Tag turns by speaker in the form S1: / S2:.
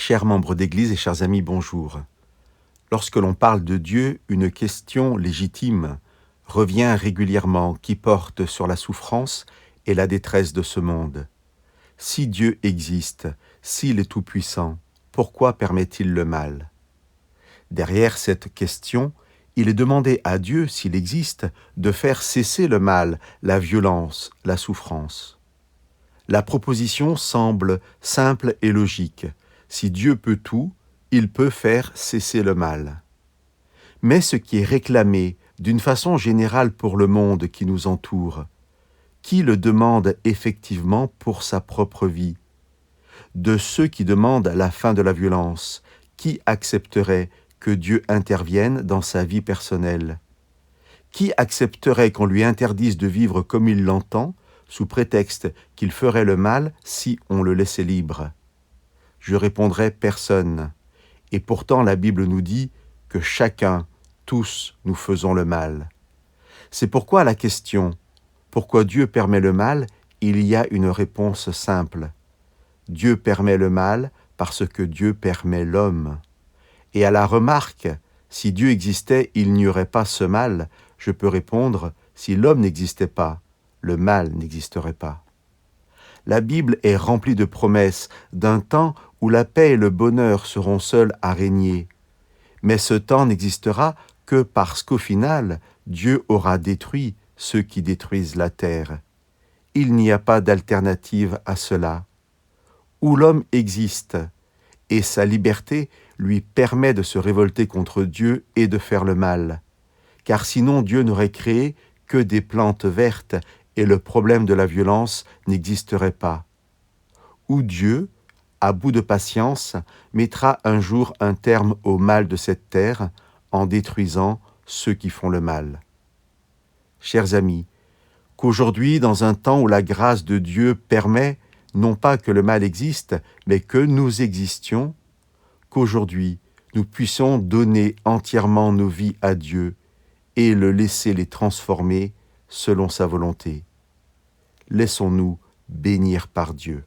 S1: Chers membres d'Église et chers amis, bonjour. Lorsque l'on parle de Dieu, une question légitime revient régulièrement qui porte sur la souffrance et la détresse de ce monde. Si Dieu existe, s'il est tout-puissant, pourquoi permet-il le mal? Derrière cette question, il est demandé à Dieu, s'il existe, de faire cesser le mal, la violence, la souffrance. La proposition semble simple et logique. Si Dieu peut tout, il peut faire cesser le mal. Mais ce qui est réclamé d'une façon générale pour le monde qui nous entoure, qui le demande effectivement pour sa propre vie? De ceux qui demandent la fin de la violence, qui accepterait que Dieu intervienne dans sa vie personnelle? Qui accepterait qu'on lui interdise de vivre comme il l'entend, sous prétexte qu'il ferait le mal si on le laissait libre? Je répondrai personne. Et pourtant la Bible nous dit que chacun, tous, nous faisons le mal. C'est pourquoi à la question « Pourquoi Dieu permet le mal ?» il y a une réponse simple. Dieu permet le mal parce que Dieu permet l'homme. Et à la remarque « Si Dieu existait, il n'y aurait pas ce mal », je peux répondre « Si l'homme n'existait pas, le mal n'existerait pas ». La Bible est remplie de promesses d'un temps où la paix et le bonheur seront seuls à régner. Mais ce temps n'existera que parce qu'au final, Dieu aura détruit ceux qui détruisent la terre. Il n'y a pas d'alternative à cela. Où l'homme existe, et sa liberté lui permet de se révolter contre Dieu et de faire le mal. Car sinon Dieu n'aurait créé que des plantes vertes et le problème de la violence n'existerait pas. Où Dieu, à bout de patience, mettra un jour un terme au mal de cette terre en détruisant ceux qui font le mal. Chers amis, qu'aujourd'hui, dans un temps où la grâce de Dieu permet non pas que le mal existe, mais que nous existions, qu'aujourd'hui, nous puissions donner entièrement nos vies à Dieu et le laisser les transformer selon sa volonté. Laissons-nous bénir par Dieu.